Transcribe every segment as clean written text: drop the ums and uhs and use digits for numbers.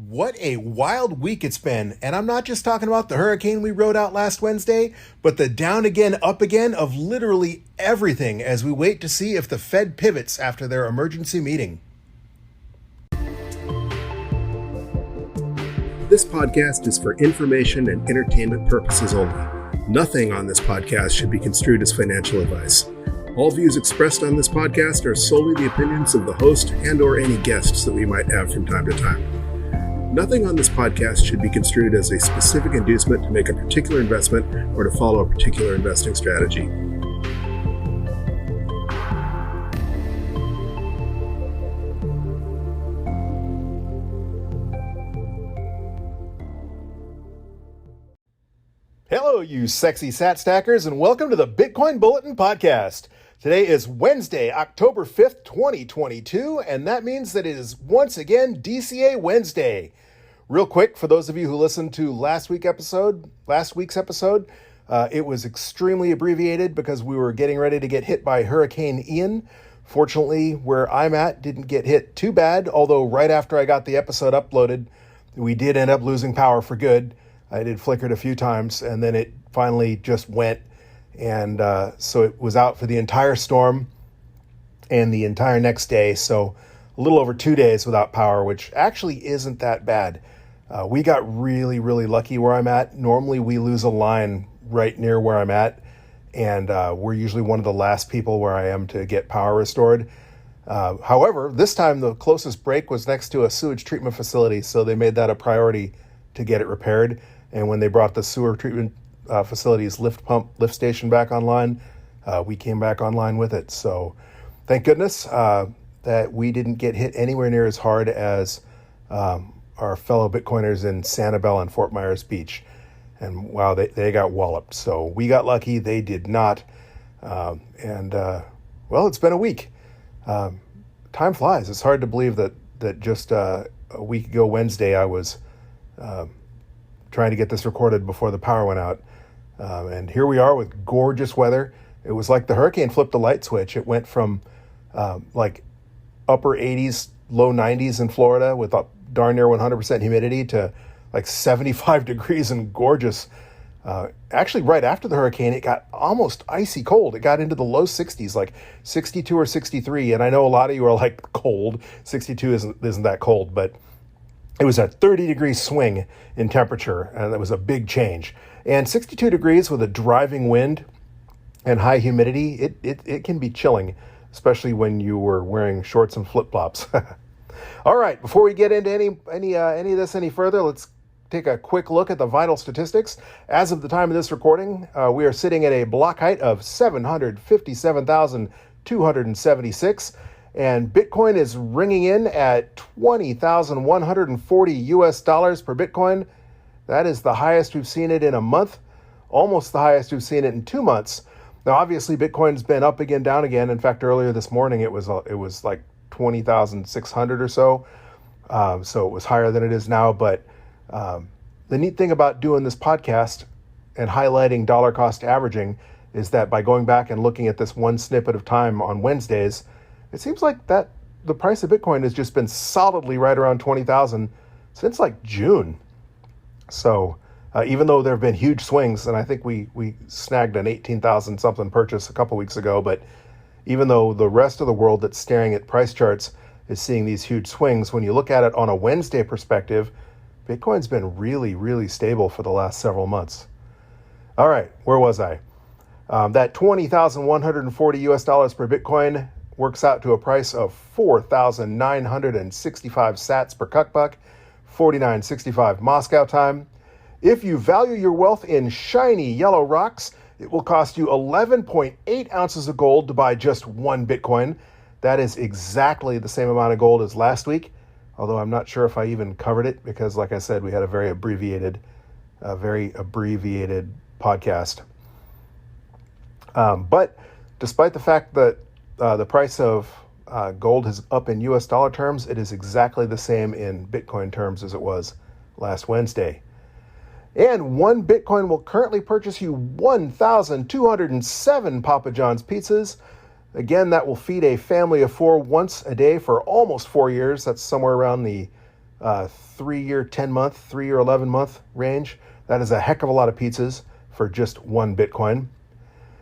What a wild week it's been. And I'm not just talking about the hurricane we rode out last Wednesday, but the down again, up again of literally everything as we wait to see if the Fed pivots after their emergency meeting. This podcast is for information and entertainment purposes only. Nothing on this podcast should be construed as financial advice. All views expressed on this podcast are solely the opinions of the host and/or any guests that we might have from time to time. Nothing on this podcast should be construed as a specific inducement to make a particular investment or to follow a particular investing strategy. Hello, you sexy sat stackers, and welcome to the Bitcoin Bulletin Podcast. Today is Wednesday, October 5th, 2022, and that means that it is once again DCA Wednesday. Real quick, for those of you who listened to last week's episode, it was extremely abbreviated because we were getting ready to get hit by Hurricane Ian. Fortunately, where I'm at didn't get hit too bad, although right after I got the episode uploaded, we did end up losing power for good. I did flickered a few times, and then it finally just went. And so it was out for the entire storm and the entire next day. So a little over 2 days without power, which actually isn't that bad. We got really, really lucky where I'm at. Normally we lose a line right near where I'm at, and we're usually one of the last people where I am to get power restored. However, this time the closest break was next to a sewage treatment facility, so they made that a priority to get it repaired. And when they brought the sewer treatment facility's lift station back online, we came back online with it. So thank goodness that we didn't get hit anywhere near as hard as our fellow Bitcoiners in Sanibel and Fort Myers Beach. And wow, they got walloped. So we got lucky, they did not. Well, it's been a week. Time flies. It's hard to believe that just a week ago Wednesday I was trying to get this recorded before the power went out. And here we are with gorgeous weather. It was like the hurricane flipped a light switch. It went from like upper 80s, low 90s in Florida with darn near 100% humidity to like 75 degrees and gorgeous. Actually, right after the hurricane, it got almost icy cold. It got into the low 60s, like 62 or 63. And I know a lot of you are like, cold. 62 isn't that cold, but it was a 30-degree swing in temperature, and it was a big change. And 62 degrees with a driving wind and high humidity, it can be chilling, especially when you were wearing shorts and flip-flops. All right, before we get into any of this any further, let's take a quick look at the vital statistics. As of the time of this recording, we are sitting at a block height of 757,276. And Bitcoin is ringing in at $20,140 per Bitcoin. That is the highest we've seen it in a month, almost the highest we've seen it in 2 months. Now, obviously, Bitcoin's been up again, down again. In fact, earlier this morning, it was like 20,600 or so. So it was higher than it is now. But the neat thing about doing this podcast and highlighting dollar cost averaging is that by going back and looking at this one snippet of time on Wednesdays, it seems like that the price of Bitcoin has just been solidly right around 20,000 since like June. So even though there have been huge swings, and I think we snagged an 18,000 something purchase a couple weeks ago, but even though the rest of the world that's staring at price charts is seeing these huge swings, when you look at it on a Wednesday perspective, Bitcoin's been really, really stable for the last several months. All right, where was I? That $20,140 per Bitcoin works out to a price of 4,965 sats per cuckbuck, 49.65 Moscow time. If you value your wealth in shiny yellow rocks, it will cost you 11.8 ounces of gold to buy just one Bitcoin. That is exactly the same amount of gold as last week, although I'm not sure if I even covered it because, like I said, we had a very abbreviated podcast. But despite the fact that the price of gold is up in US dollar terms, it is exactly the same in Bitcoin terms as it was last Wednesday. And one Bitcoin will currently purchase you 1,207 Papa John's pizzas. Again, that will feed a family of four once a day for almost 4 years. That's somewhere around the 3-year 10-month, 3-year 11-month range. That is a heck of a lot of pizzas for just one Bitcoin.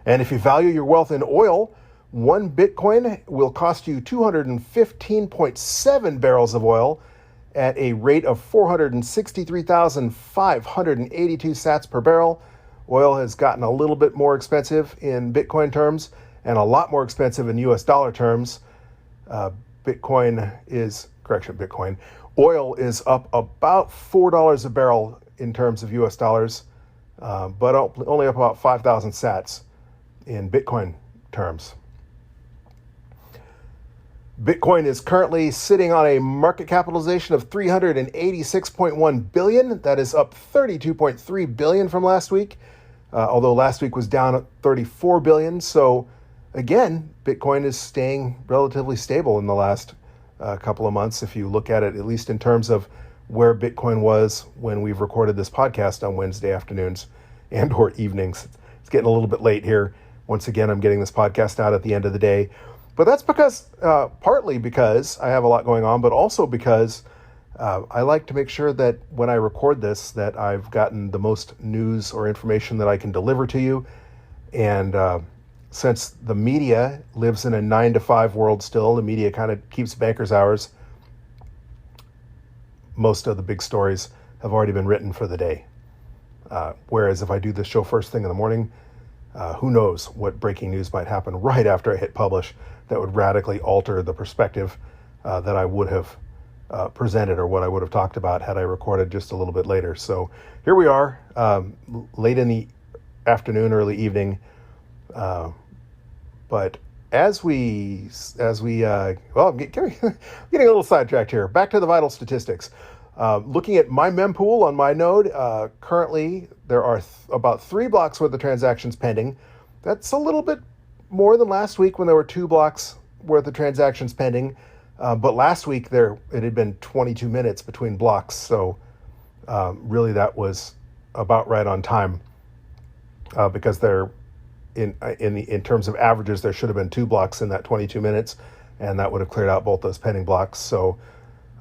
And if you value your wealth in oil, one Bitcoin will cost you 215.7 barrels of oil at a rate of 463,582 sats per barrel. Oil has gotten a little bit more expensive in Bitcoin terms and a lot more expensive in US dollar terms. Oil is up about $4 a barrel in terms of US dollars, but only up about 5,000 sats in Bitcoin terms. Bitcoin is currently sitting on a market capitalization of $386.1 billion. That is up $32.3 billion from last week, although last week was down at $34 billion. So again, Bitcoin is staying relatively stable in the last couple of months, if you look at it, at least in terms of where Bitcoin was when we've recorded this podcast on Wednesday afternoons and or evenings. It's getting a little bit late here. Once again, I'm getting this podcast out at the end of the day. But that's because, partly because I have a lot going on, but also because I like to make sure that when I record this, that I've gotten the most news or information that I can deliver to you. And since the media lives in a 9-to-5 world still, the media kind of keeps bankers' hours, most of the big stories have already been written for the day. Whereas if I do this show first thing in the morning, who knows what breaking news might happen right after I hit publish that would radically alter the perspective that I would have presented or what I would have talked about had I recorded just a little bit later. So here we are, late in the afternoon, early evening. But as we I'm getting a little sidetracked here. Back to the vital statistics. Looking at my mempool on my node, currently there are about 3 blocks worth of transactions pending. That's a little bit more than last week when there were 2 blocks worth of transactions pending. But last week it had been 22 minutes between blocks. So really that was about right on time because there, in terms of averages, there should have been 2 blocks in that 22 minutes, and that would have cleared out both those pending blocks. So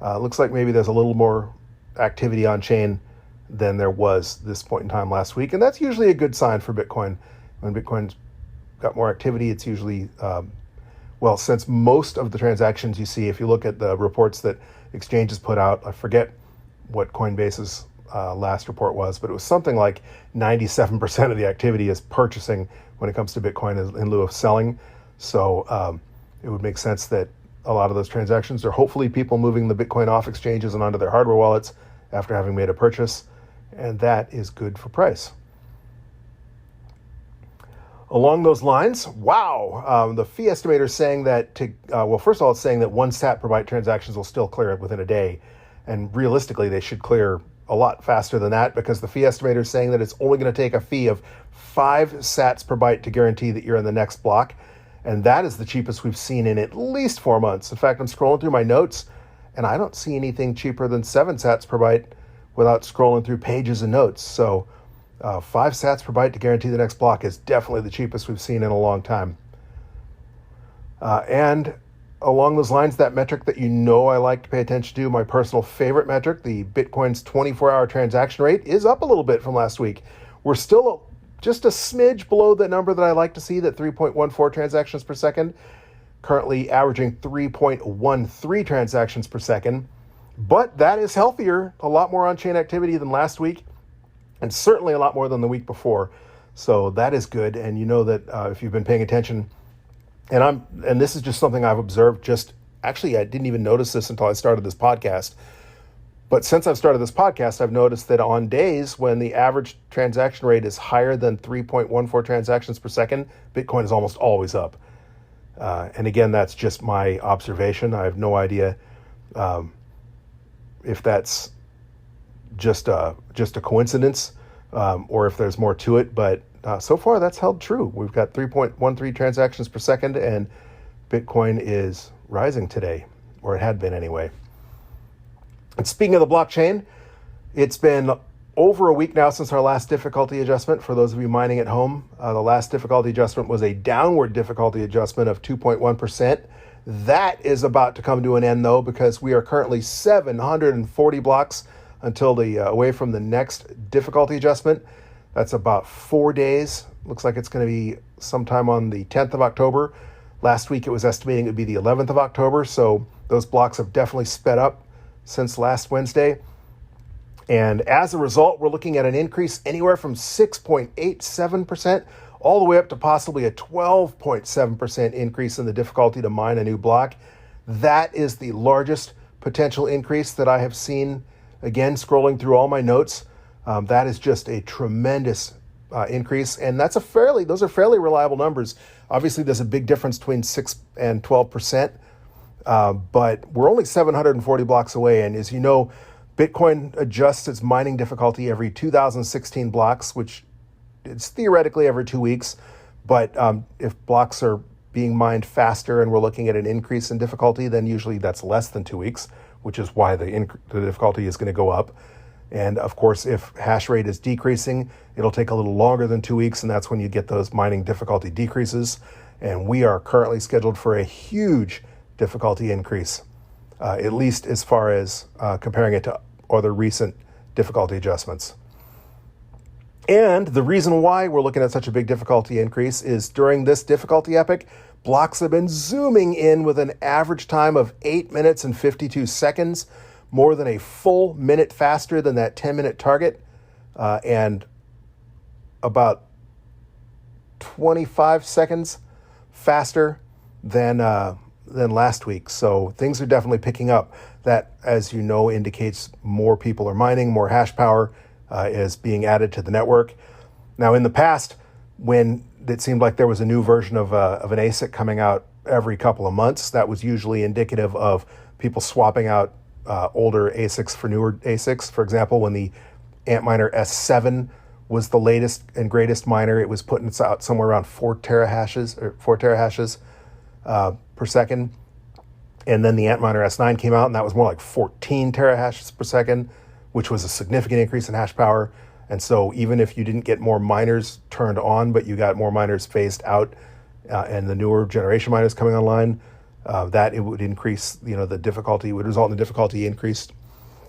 looks like maybe there's a little more activity on chain than there was this point in time last week. And that's usually a good sign for Bitcoin. When Bitcoin's got more activity, it's usually, since most of the transactions you see, if you look at the reports that exchanges put out, I forget what Coinbase's last report was, but it was something like 97% of the activity is purchasing when it comes to Bitcoin in lieu of selling. So it would make sense that a lot of those transactions are hopefully people moving the Bitcoin off exchanges and onto their hardware wallets after having made a purchase, and that is good for price. Along those lines, the fee estimator is saying that first of all, it's saying that 1 sat per byte transactions will still clear it within a day, and realistically, they should clear a lot faster than that because the fee estimator is saying that it's only going to take a fee of 5 sats per byte to guarantee that you're in the next block. And that is the cheapest we've seen in at least 4 months. In fact, I'm scrolling through my notes and I don't see anything cheaper than 7 sats per byte without scrolling through pages and notes. So 5 sats per byte to guarantee the next block is definitely the cheapest we've seen in a long time. And along those lines, that metric that I like to pay attention to, my personal favorite metric, the Bitcoin's 24-hour transaction rate, is up a little bit from last week. We're still just a smidge below the number that I like to see, that 3.14 transactions per second, currently averaging 3.13 transactions per second. But that is healthier, a lot more on-chain activity than last week, and certainly a lot more than the week before. So that is good. And you know that if you've been paying attention, and this is just something I've observed, I didn't even notice this until I started this podcast. But since I've started this podcast, I've noticed that on days when the average transaction rate is higher than 3.14 transactions per second, Bitcoin is almost always up. And again, that's just my observation. I have no idea if that's just a coincidence or if there's more to it. But so far, that's held true. We've got 3.13 transactions per second, and Bitcoin is rising today, or it had been anyway. And speaking of the blockchain, it's been over a week now since our last difficulty adjustment. For those of you mining at home, the last difficulty adjustment was a downward difficulty adjustment of 2.1%. That is about to come to an end, though, because we are currently 740 blocks until away from the next difficulty adjustment. That's about 4 days. Looks like it's going to be sometime on the 10th of October. Last week it was estimating it would be the 11th of October, so those blocks have definitely sped up since last Wednesday. And as a result, we're looking at an increase anywhere from 6.87% all the way up to possibly a 12.7% increase in the difficulty to mine a new block. That is the largest potential increase that I have seen. Again, scrolling through all my notes, that is just a tremendous increase, and those are fairly reliable numbers. Obviously, there's a big difference between 6 and 12%, but we're only 740 blocks away, and as you know, Bitcoin adjusts its mining difficulty every 2016 blocks, which it's theoretically every 2 weeks, but if blocks are being mined faster and we're looking at an increase in difficulty, then usually that's less than 2 weeks, which is why the difficulty is going to go up. And of course, if hash rate is decreasing, it'll take a little longer than 2 weeks, and that's when you get those mining difficulty decreases. And we are currently scheduled for a huge difficulty increase, at least as far as comparing it to other recent difficulty adjustments. And the reason why we're looking at such a big difficulty increase is during this difficulty epoch, blocks have been zooming in with an average time of 8 minutes and 52 seconds, more than a full minute faster than that 10-minute target, and about 25 seconds faster than last week. So things are definitely picking up. That, as you know, indicates more people are mining, more hash power is being added to the network. Now, in the past, when it seemed like there was a new version of an ASIC coming out every couple of months, that was usually indicative of people swapping out older ASICs for newer ASICs. For example, when the Antminer S7 was the latest and greatest miner, it was putting out somewhere around 4 terahashes per second. And then the Antminer S9 came out, and that was more like 14 terahashes per second, which was a significant increase in hash power. And so even if you didn't get more miners turned on, but you got more miners phased out, and the newer generation miners coming online, that it would increase, the difficulty would result in the difficulty increased.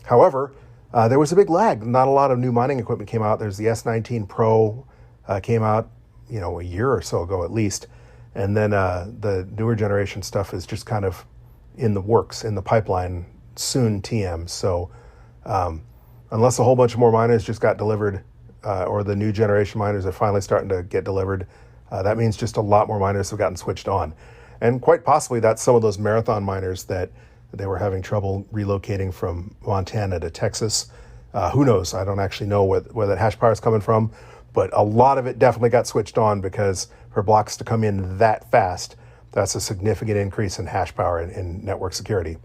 However, there was a big lag. Not a lot of new mining equipment came out. There's the S19 Pro came out, a year or so ago at least. And then the newer generation stuff is just kind of in the works, in the pipeline, soon TM. So unless a whole bunch of more miners just got delivered, or the new generation miners are finally starting to get delivered, that means just a lot more miners have gotten switched on. And quite possibly that's some of those marathon miners that they were having trouble relocating from Montana to Texas. Who knows? I don't actually know where that hash power is coming from, but a lot of it definitely got switched on, because for blocks to come in that fast, that's a significant increase in hash power and network security.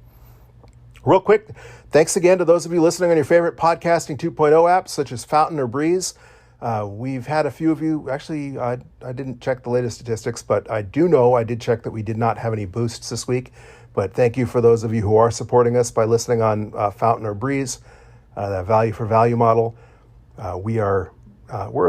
Real quick, thanks again to those of you listening on your favorite podcasting 2.0 apps, such as Fountain or Breeze. We've had a few of you, actually, I didn't check the latest statistics, but I did check that we did not have any boosts this week. But thank you for those of you who are supporting us by listening on Fountain or Breeze, that value for value model. We're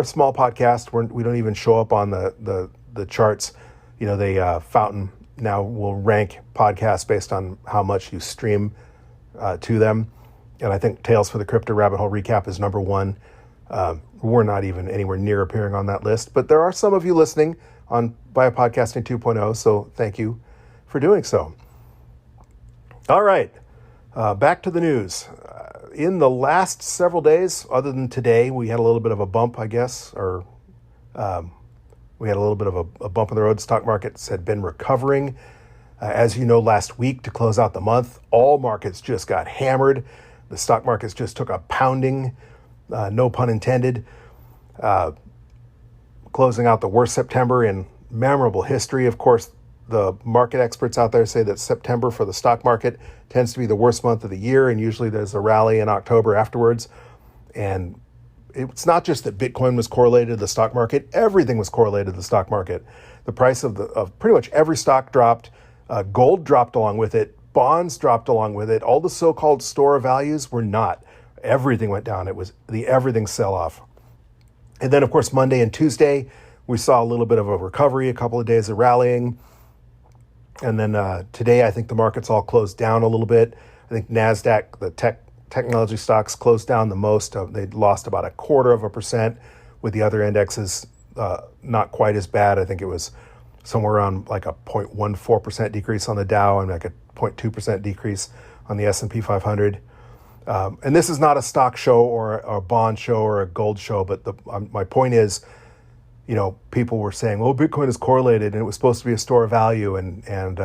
a small podcast. We don't even show up on the charts. Fountain now will rank podcasts based on how much you stream to them. And I think Tales for the Crypto Rabbit Hole Recap is number one. We're not even anywhere near appearing on that list, but there are some of you listening on Biopodcasting 2.0, so thank you for doing so. All right, back to the news. In the last several days, other than today, we had a little bit of a bump, I guess, or we had a little bit of a bump in the road. Stock markets had been recovering. As you know, last week to close out the month, all markets just got hammered. The stock markets just took a pounding, no pun intended, closing out the worst September in memorable history. Of course, the market experts out there say that September for the stock market tends to be the worst month of the year, and usually there's a rally in October afterwards. And it's not just that Bitcoin was correlated to the stock market. Everything was correlated to the stock market. The price of pretty much every stock dropped. Gold dropped along with it. Bonds dropped along with it. All the so-called store of values were not. Everything went down. It was the everything sell-off. And then, of course, Monday and Tuesday, we saw a little bit of a recovery, a couple of days of rallying. And then today, I think the markets all closed down a little bit. I think NASDAQ, the technology stocks, closed down the most. They lost about 0.25%, with the other indexes not quite as bad. I think it was somewhere around like a 0.14% decrease on the Dow and like a 0.2% decrease on the S&P 500. And this is not a stock show or a bond show or a gold show, but my point is, people were saying, "Oh, Bitcoin is correlated, and it was supposed to be a store of value," and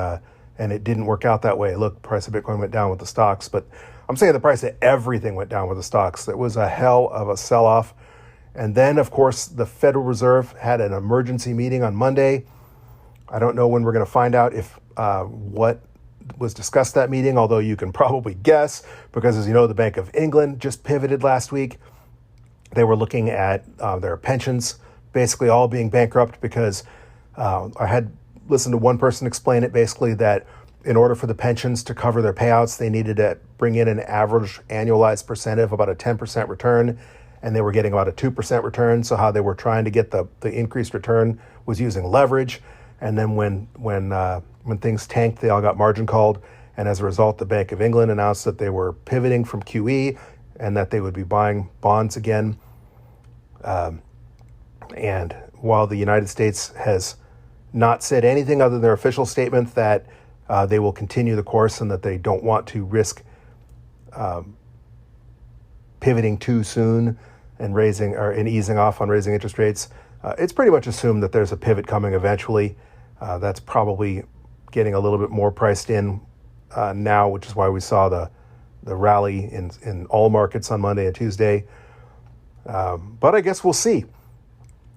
it didn't work out that way. Look, the price of Bitcoin went down with the stocks, but I'm saying the price of everything went down with the stocks. It was a hell of a sell-off. And then, of course, the Federal Reserve had an emergency meeting on Monday. I don't know when we're going to find out if what was discussed that meeting, although you can probably guess, because as you know, the Bank of England just pivoted last week. They were looking at their pensions basically all being bankrupt because I had listened to one person explain it basically that in order for the pensions to cover their payouts, they needed to bring in an average annualized percent of about a 10% return, and they were getting about a 2% return. So how they were trying to get the increased return was using leverage. And then when things tanked, they all got margin called. And as a result, the Bank of England announced that they were pivoting from QE and that they would be buying bonds again. And while the United States has not said anything other than their official statement that they will continue the course and that they don't want to risk pivoting too soon and easing off on raising interest rates, it's pretty much assumed that there's a pivot coming eventually. That's probably getting a little bit more priced in now, which is why we saw the rally in all markets on Monday and Tuesday. But I guess we'll see.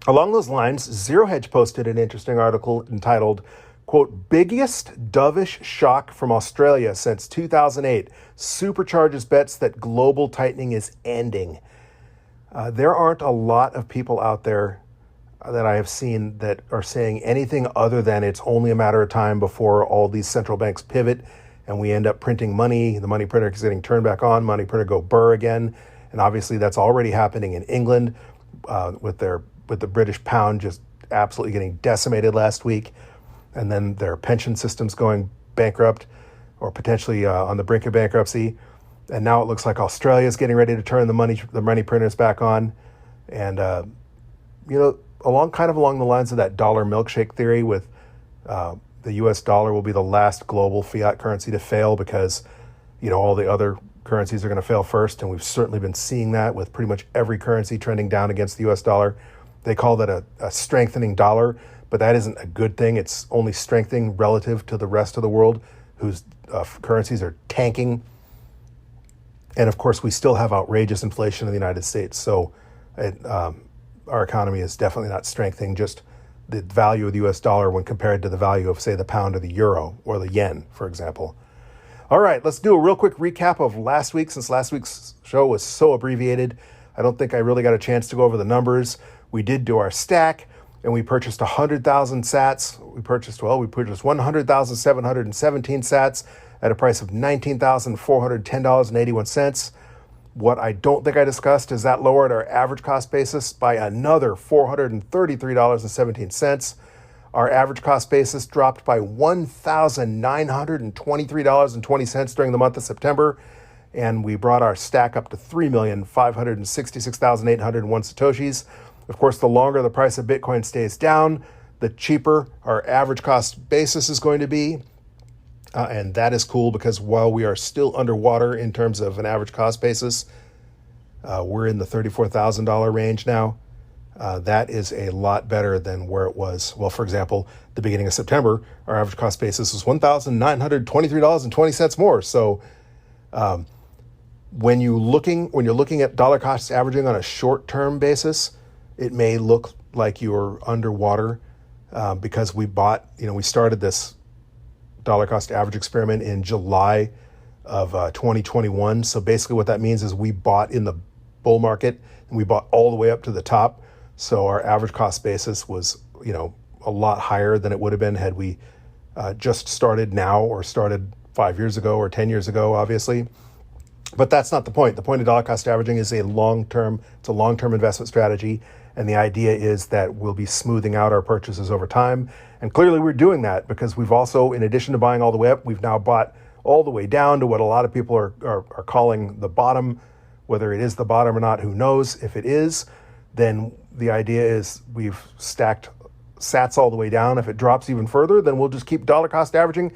Along those lines, Zero Hedge posted an interesting article entitled, quote, "Biggest dovish shock from Australia since 2008 supercharges bets that global tightening is ending." There aren't a lot of people out there that I have seen that are saying anything other than it's only a matter of time before all these central banks pivot and we end up printing money. The money printer is getting turned back on, money printer go burr again. And obviously that's already happening in England with the British pound just absolutely getting decimated last week. And then their pension system's going bankrupt or potentially on the brink of bankruptcy. And now it looks like Australia's getting ready to turn the money printers back on. And, along the lines of that dollar milkshake theory with the U.S. dollar will be the last global fiat currency to fail because, all the other currencies are going to fail first. And we've certainly been seeing that with pretty much every currency trending down against the U.S. dollar. They call that a strengthening dollar, but that isn't a good thing. It's only strengthening relative to the rest of the world whose currencies are tanking. And of course, we still have outrageous inflation in the United States. So our economy is definitely not strengthening, just the value of the U.S. dollar when compared to the value of, say, the pound or the euro or the yen, for example. All right, let's do a real quick recap of last week, since last week's show was so abbreviated. I don't think I really got a chance to go over the numbers. We did do our stack, and we purchased 100,000 sats. We purchased 100,717 sats at a price of $19,410.81. What I don't think I discussed is that lowered our average cost basis by another $433.17. Our average cost basis dropped by $1,923.20 during the month of September, and we brought our stack up to 3,566,801 Satoshis. Of course, the longer the price of Bitcoin stays down, the cheaper our average cost basis is going to be. And that is cool because while we are still underwater in terms of an average cost basis, we're in the $34,000 range now. That is a lot better than where it was. Well, for example, the beginning of September, our average cost basis was $1,923.20 more. So when you're looking at dollar cost averaging on a short-term basis, it may look like you're underwater because we started this dollar cost average experiment in July of 2021. So basically what that means is we bought in the bull market and we bought all the way up to the top. So our average cost basis was, a lot higher than it would have been had we just started now or started 5 years ago or 10 years ago, obviously. But that's not the point. The point of dollar cost averaging is it's a long-term investment strategy. And the idea is that we'll be smoothing out our purchases over time. And clearly we're doing that because we've also, in addition to buying all the way up, we've now bought all the way down to what a lot of people are calling the bottom. Whether it is the bottom or not, who knows? If it is, then the idea is we've stacked sats all the way down. If it drops even further, then we'll just keep dollar cost averaging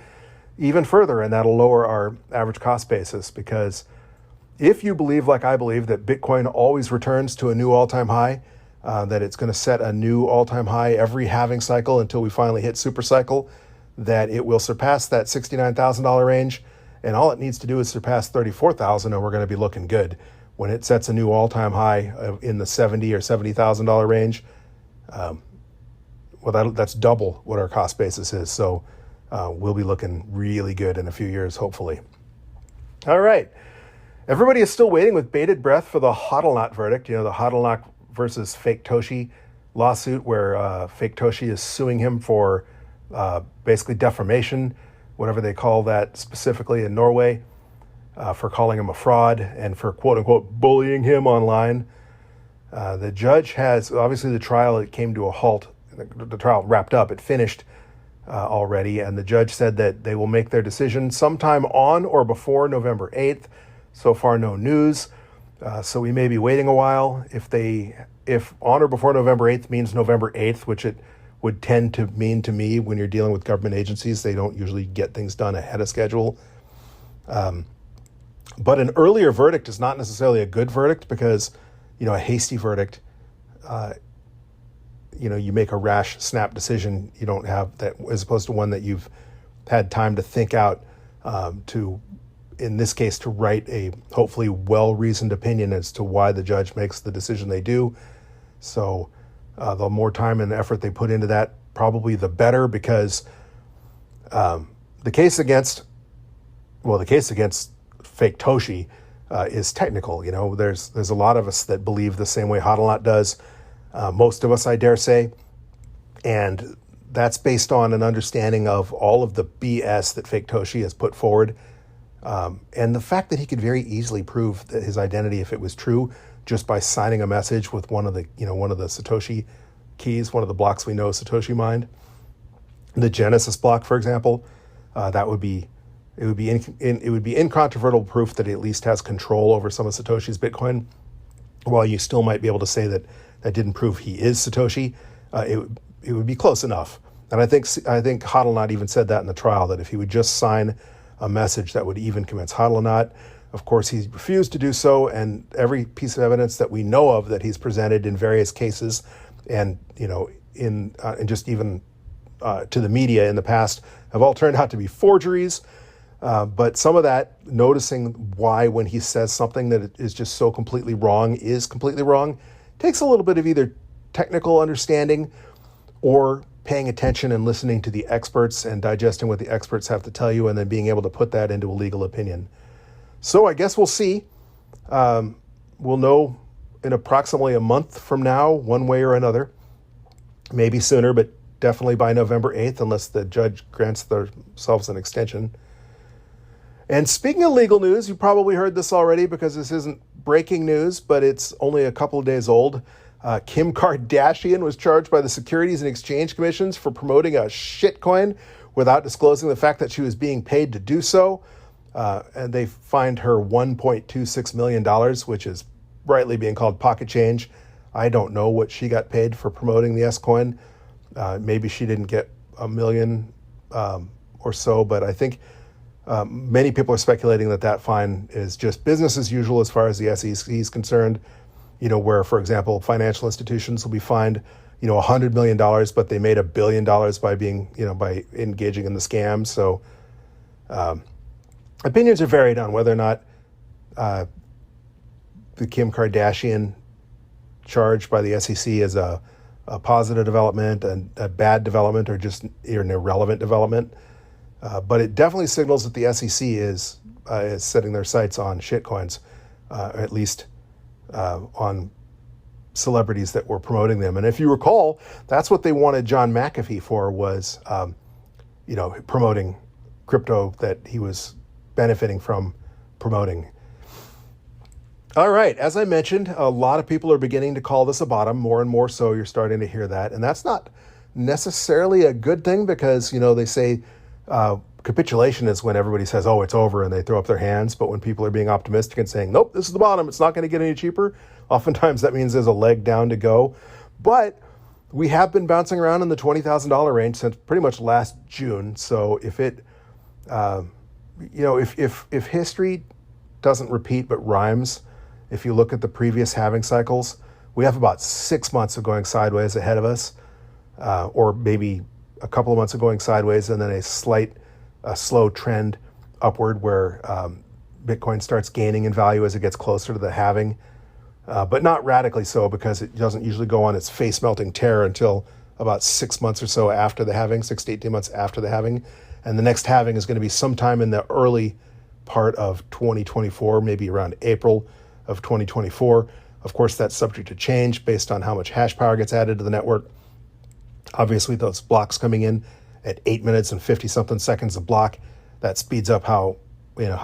even further, and that'll lower our average cost basis. Because if you believe, like I believe, that Bitcoin always returns to a new all-time high, that it's going to set a new all-time high every halving cycle until we finally hit super cycle, that it will surpass that $69,000 range, and all it needs to do is surpass $34,000, and we're going to be looking good. When it sets a new all-time high in the $70,000 or $70,000 range, that's double what our cost basis is. So we'll be looking really good in a few years, hopefully. All right. Everybody is still waiting with bated breath for the HODL verdict, the HODL versus Fake Toshi lawsuit, where Fake Toshi is suing him for basically defamation, whatever they call that specifically in Norway, for calling him a fraud and for quote-unquote bullying him online. The judge has, obviously the trial, it came to a halt. The trial wrapped up. It finished already, and the judge said that they will make their decision sometime on or before November 8th. So far, no news. So we may be waiting a while. If on or before November 8th means November 8th, which it would tend to mean to me when you're dealing with government agencies, they don't usually get things done ahead of schedule. But an earlier verdict is not necessarily a good verdict because, a hasty verdict, you make a rash, snap decision. You don't have that, as opposed to one that you've had time to think out, in this case, to write a hopefully well-reasoned opinion as to why the judge makes the decision they do. So the more time and effort they put into that, probably the better, because the case against Fake Toshi is technical. There's a lot of us that believe the same way HODL does. Most of us, I dare say. And that's based on an understanding of all of the BS that Fake Toshi has put forward. And the fact that he could very easily prove that his identity, if it was true, just by signing a message with one of the Satoshi keys, one of the blocks we know Satoshi mined, the Genesis block, for example, it would be incontrovertible proof that he at least has control over some of Satoshi's Bitcoin. While you still might be able to say that didn't prove he is Satoshi, it would be close enough. And I think HODL even said that in the trial, that if he would just sign a message that would even commence HODL. Of course, he refused to do so, and every piece of evidence that we know of that he's presented in various cases, and and just even to the media in the past, have all turned out to be forgeries. But some of that, noticing why when he says something that is just so completely wrong is completely wrong, takes a little bit of either technical understanding or paying attention and listening to the experts and digesting what the experts have to tell you, and then being able to put that into a legal opinion. So I guess we'll see. We'll know in approximately a month from now, one way or another. Maybe sooner, but definitely by November 8th, unless the judge grants themselves an extension. And speaking of legal news, you probably heard this already because this isn't breaking news, but it's only a couple of days old. Kim Kardashian was charged by the Securities and Exchange Commissions for promoting a shitcoin without disclosing the fact that she was being paid to do so. And they fined her $1.26 million, which is rightly being called pocket change. I don't know what she got paid for promoting the S-coin. Maybe she didn't get $1 million or so, but I think many people are speculating that fine is just business as usual as far as the SEC is concerned. Where, for example, financial institutions will be fined, $100 million, but they made $1 billion by being, by engaging in the scam. So opinions are varied on whether or not the Kim Kardashian charge by the SEC is a positive development, and a bad development, or just an irrelevant development. But it definitely signals that the SEC is setting their sights on shitcoins, at least on celebrities that were promoting them. And if you recall, that's what they wanted John McAfee for, was, promoting crypto that he was benefiting from promoting. All right. As I mentioned, a lot of people are beginning to call this a bottom. More and more so, you're starting to hear that. And that's not necessarily a good thing because, they say capitulation is when everybody says, oh, it's over, and they throw up their hands. But when people are being optimistic and saying, nope, this is the bottom, it's not going to get any cheaper, oftentimes that means there's a leg down to go. But we have been bouncing around in the $20,000 range since pretty much last June. So if it, if history doesn't repeat but rhymes, if you look at the previous halving cycles, we have about 6 months of going sideways ahead of us, or maybe a couple of months of going sideways and then a slow trend upward where Bitcoin starts gaining in value as it gets closer to the halving, but not radically so because it doesn't usually go on its face-melting tear until about 6 months or so after the halving, 6 to 18 months after the halving. And the next halving is going to be sometime in the early part of 2024, maybe around April of 2024. Of course, that's subject to change based on how much hash power gets added to the network. Obviously, those blocks coming in at 8 minutes and 50-something seconds a block, that speeds up how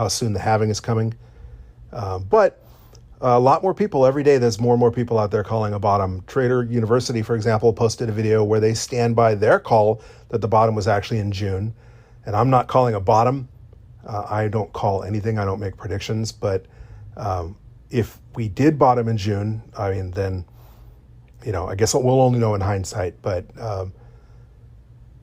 soon the halving is coming. But a lot more people every day. There's more and more people out there calling a bottom. Trader University, for example, posted a video where they stand by their call that the bottom was actually in June. And I'm not calling a bottom. I don't call anything. I don't make predictions. But if we did bottom in June, then, I guess we'll only know in hindsight. But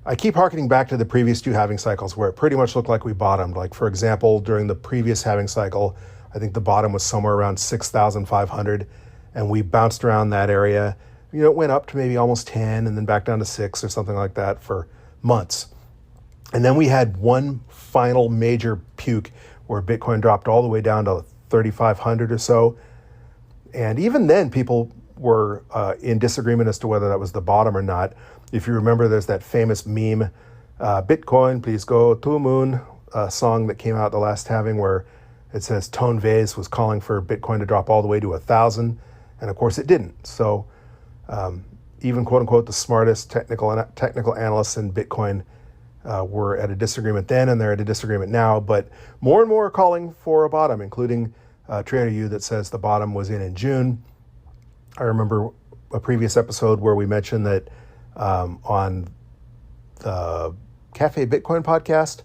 I keep harkening back to the previous two halving cycles where it pretty much looked like we bottomed. Like, for example, during the previous halving cycle, I think the bottom was somewhere around 6,500, and we bounced around that area. It went up to maybe almost 10 and then back down to 6 or something like that for months. And then we had one final major puke where Bitcoin dropped all the way down to 3,500 or so. And even then, people were in disagreement as to whether that was the bottom or not. If you remember, there's that famous meme, Bitcoin, please go to moon, song that came out the last halving where it says Tone Vase was calling for Bitcoin to drop all the way to 1,000. And of course it didn't. So even quote unquote the smartest technical analysts in Bitcoin were at a disagreement then, and they're at a disagreement now. But more and more are calling for a bottom, including Trader U that says the bottom was in June. I remember a previous episode where we mentioned that on the Cafe Bitcoin podcast,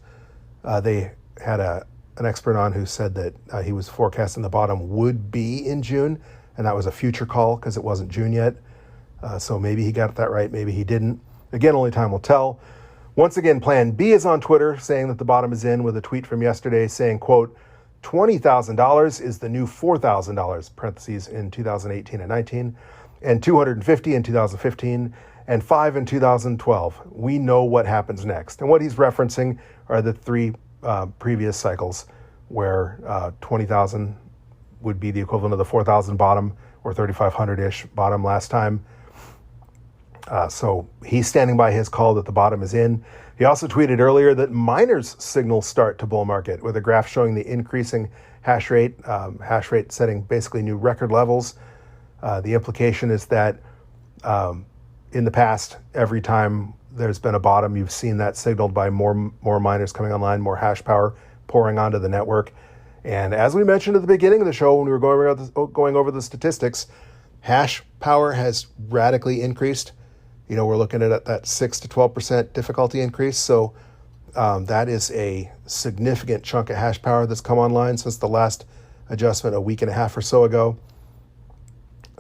they had an expert on who said that he was forecasting the bottom would be in June, and that was a future call because it wasn't June yet. So maybe he got that right, maybe he didn't. Again, only time will tell. Once again, Plan B is on Twitter saying that the bottom is in with a tweet from yesterday saying, quote, $20,000 is the new $4,000, parentheses, in 2018 and 19, and 250 in 2015, and 5 in 2012. We know what happens next. And what he's referencing are the three previous cycles where 20,000 would be the equivalent of the 4,000 bottom or 3,500-ish bottom last time. So he's standing by his call that the bottom is in. He also tweeted earlier that miners signal start to bull market with a graph showing the increasing hash rate setting basically new record levels. The implication is that in the past, every time there's been a bottom, you've seen that signaled by more miners coming online, more hash power pouring onto the network. And as we mentioned at the beginning of the show when we were going over the statistics, hash power has radically increased. We're looking at that 6 to 12% difficulty increase. So that is a significant chunk of hash power that's come online since the last adjustment a week and a half or so ago.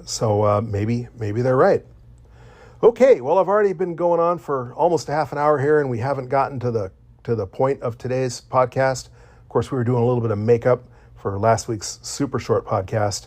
So maybe they're right. Okay, well, I've already been going on for almost a half an hour here, and we haven't gotten to the point of today's podcast. Of course, we were doing a little bit of makeup for last week's super short podcast.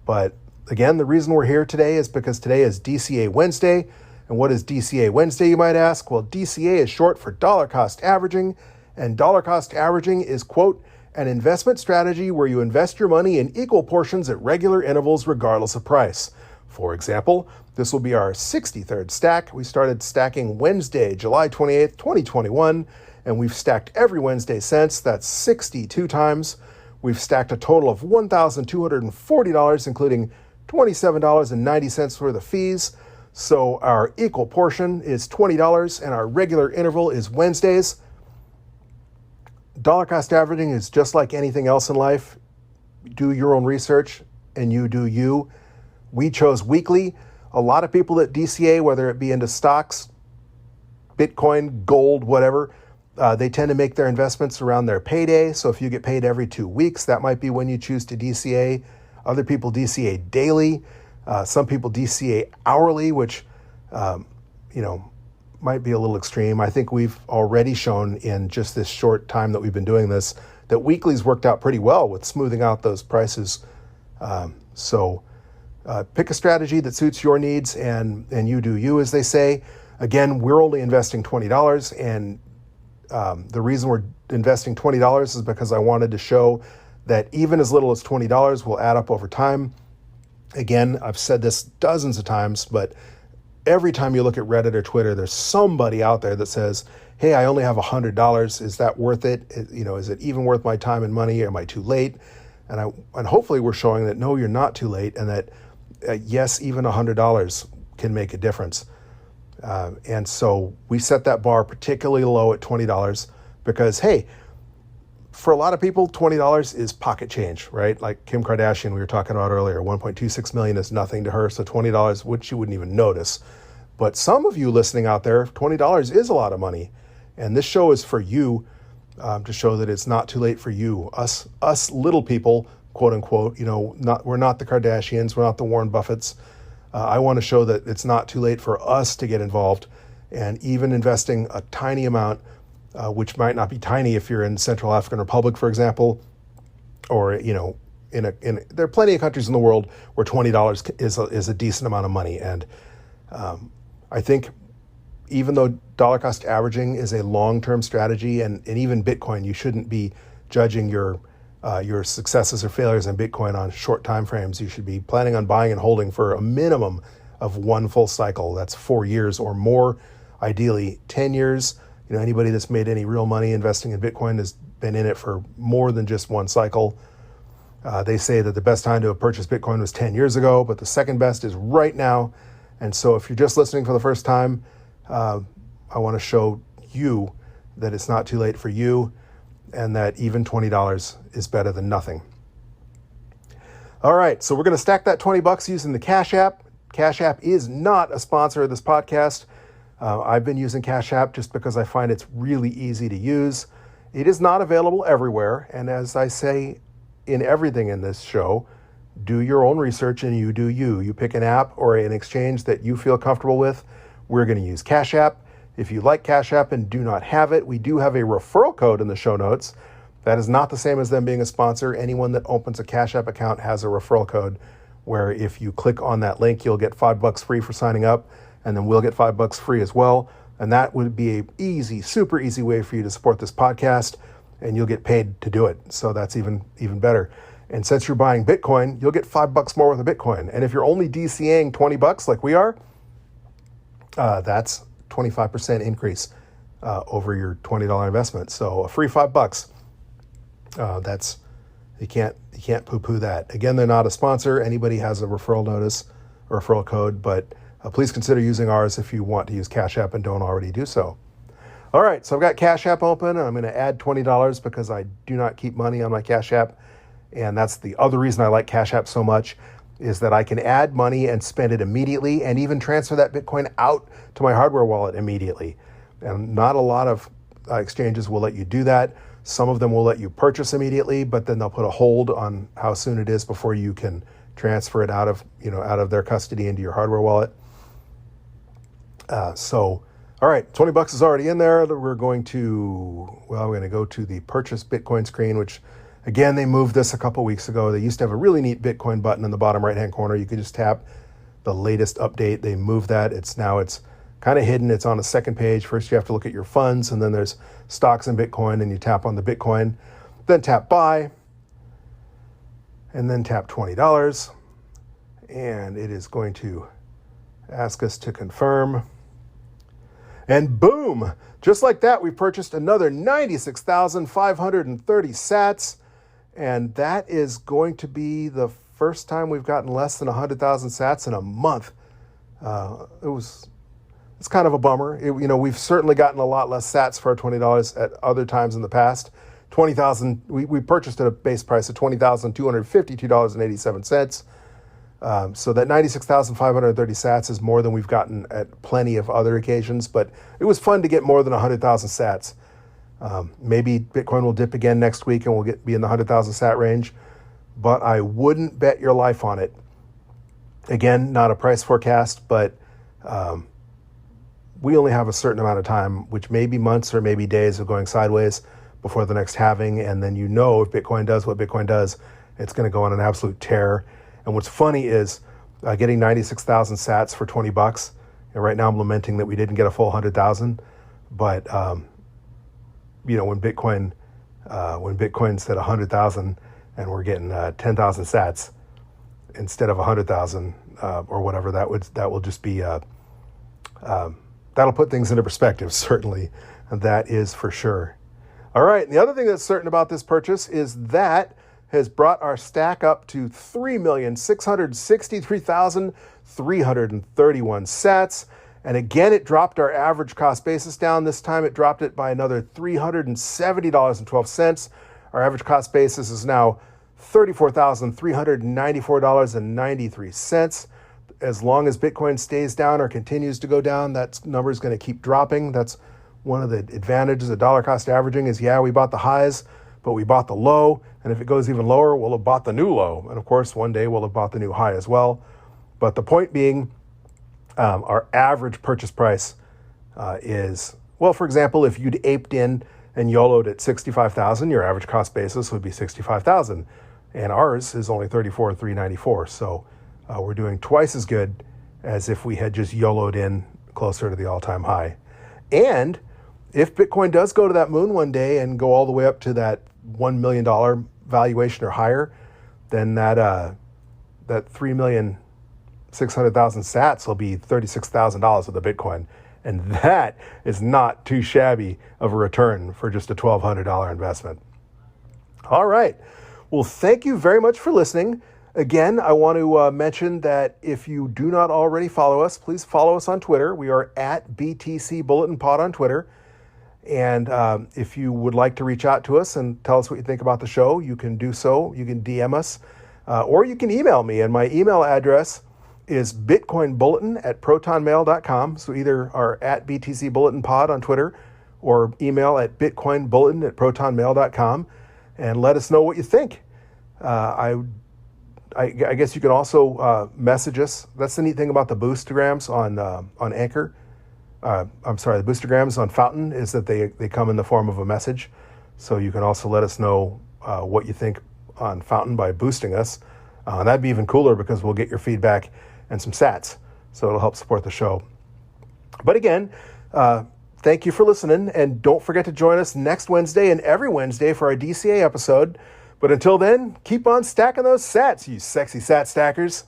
But again, the reason we're here today is because today is DCA Wednesday. And what is DCA Wednesday, you might ask? Well, DCA is short for dollar cost averaging, and dollar cost averaging is, quote, an investment strategy where you invest your money in equal portions at regular intervals regardless of price. For example, this will be our 63rd stack. We started stacking Wednesday, July 28th, 2021, and we've stacked every Wednesday since. That's 62 times. We've stacked a total of $1,240, including $27.90 worth of fees. So our equal portion is $20, and our regular interval is Wednesdays. Dollar cost averaging is just like anything else in life. Do your own research. and you do you. We chose weekly. A lot of people at DCA, whether it be into stocks, Bitcoin, gold, whatever, they tend to make their investments around their payday. So if you get paid every 2 weeks, that might be when you choose to DCA. Other people DCA daily. Some people DCA hourly, which, might be a little extreme. I think we've already shown in just this short time that we've been doing this that weeklies worked out pretty well with smoothing out those prices. So pick a strategy that suits your needs and you do you, as they say. Again, we're only investing $20, and the reason we're investing $20 is because I wanted to show that even as little as $20 will add up over time. Again, I've said this dozens of times, but every time you look at Reddit or Twitter, there's somebody out there that says, hey, I only have $100. Is that worth it? Is it even worth my time and money? Am I too late? And hopefully we're showing that, no, you're not too late, and that, yes, even $100 can make a difference. And so we set that bar particularly low at $20 because, hey, for a lot of people, $20 is pocket change, right? Like Kim Kardashian, we were talking about earlier, $1.26 million is nothing to her. So $20, which she wouldn't even notice. But some of you listening out there, $20 is a lot of money. And this show is for you, to show that it's not too late for you. Us little people, quote unquote, we're not the Kardashians, we're not the Warren Buffetts. I want to show that it's not too late for us to get involved, and even investing a tiny amount, which might not be tiny if you're in Central African Republic, for example, or there are plenty of countries in the world where $20 is a decent amount of money. And I think even though dollar cost averaging is a long-term strategy, and even Bitcoin, you shouldn't be judging your successes or failures in Bitcoin on short time frames. You should be planning on buying and holding for a minimum of one full cycle. That's 4 years or more, ideally 10 years. Anybody that's made any real money investing in Bitcoin has been in it for more than just one cycle. They say that the best time to have purchased Bitcoin was 10 years ago, but the second best is right now. And so if you're just listening for the first time, I want to show you that it's not too late for you, and that even $20 is better than nothing. All right, so we're going to stack that $20 using the Cash App. Cash App is not a sponsor of this podcast. I've been using Cash App just because I find it's really easy to use. It is not available everywhere, and as I say in everything in this show, do your own research and you do you. You pick an app or an exchange that you feel comfortable with. We're going to use Cash App. If you like Cash App and do not have it, we do have a referral code in the show notes. That is not the same as them being a sponsor. Anyone that opens a Cash App account has a referral code where if you click on that link, you'll get $5 free for signing up, and then we'll get $5 free as well. And that would be a super easy way for you to support this podcast, and you'll get paid to do it. So that's even better. And since you're buying Bitcoin, you'll get $5 more worth of Bitcoin. And if you're only DCAing $20 like we are, that's 25% increase over your $20 investment. So a free $5. That's you can't poo-poo that. Again, they're not a sponsor. Anybody has a referral notice or referral code, but please consider using ours if you want to use Cash App and don't already do so. All right, so I've got Cash App open, and I'm going to add $20 because I do not keep money on my Cash App. And that's the other reason I like Cash App so much, is that I can add money and spend it immediately, and even transfer that Bitcoin out to my hardware wallet immediately. And not a lot of exchanges will let you do that. Some of them will let you purchase immediately, but then they'll put a hold on how soon it is before you can transfer it out of their custody into your hardware wallet. All right, $20 is already in there. We're going to go to the purchase Bitcoin screen, which again, they moved this a couple weeks ago. They used to have a really neat Bitcoin button in the bottom right-hand corner. You could just tap the latest update. They moved that. It's kind of hidden. It's on the second page. First, you have to look at your funds, and then there's stocks and Bitcoin, and you tap on the Bitcoin, then tap buy, and then tap $20. And it is going to ask us to confirm. And boom, just like that, we purchased another 96,530 sats. And that is going to be the first time we've gotten less than 100,000 sats in a month. It's kind of a bummer. We've certainly gotten a lot less sats for our $20 at other times in the past. $20,000. We purchased at a base price of $20,252.87. So that 96,530 sats is more than we've gotten at plenty of other occasions, but it was fun to get more than 100,000 sats. Maybe Bitcoin will dip again next week and we'll be in the 100,000 sat range, but I wouldn't bet your life on it. Again, not a price forecast, but we only have a certain amount of time, which may be months or maybe days of going sideways before the next halving. And then if Bitcoin does what Bitcoin does, it's going to go on an absolute tear. And what's funny is getting 96,000 sats for $20. And right now I'm lamenting that we didn't get a full 100,000. But when Bitcoin's at 100,000 and we're getting 10,000 sats instead of 100,000 or whatever, that will just be that'll put things into perspective. Certainly, that is for sure. All right. And the other thing that's certain about this purchase is that has brought our stack up to 3,663,331 sats. And again, it dropped our average cost basis down. This time it dropped it by another $370.12. Our average cost basis is now $34,394.93. As long as Bitcoin stays down or continues to go down, that number is going to keep dropping. That's one of the advantages of dollar cost averaging is, we bought the highs, but we bought the low. And if it goes even lower, we'll have bought the new low. And of course, one day we'll have bought the new high as well. But the point being, our average purchase price is, for example, if you'd aped in and YOLO'd at 65,000, your average cost basis would be 65,000. And ours is only 34,394. So we're doing twice as good as if we had just YOLO'd in closer to the all-time high. And if Bitcoin does go to that moon one day and go all the way up to that $1 million valuation or higher, then that 3,600,000 sats will be $36,000 of the Bitcoin. And that is not too shabby of a return for just a $1,200 investment. All right. Well, thank you very much for listening. Again, I want to mention that if you do not already follow us, please follow us on Twitter. We are at BTC Bulletin Pod on Twitter. And if you would like to reach out to us and tell us what you think about the show, you can do so. You can DM us or you can email me. And my email address is bitcoinbulletin@protonmail.com. So either our at BTC Bulletin Pod on Twitter or email at bitcoinbulletin@protonmail.com and let us know what you think. I guess you can also message us. That's the neat thing about the boostograms on Anchor. The boostograms on Fountain is that they come in the form of a message. So you can also let us know what you think on Fountain by boosting us. That'd be even cooler because we'll get your feedback and some sats. So it'll help support the show. But again, thank you for listening. And don't forget to join us next Wednesday and every Wednesday for our DCA episode. But until then, keep on stacking those sats, you sexy sat stackers.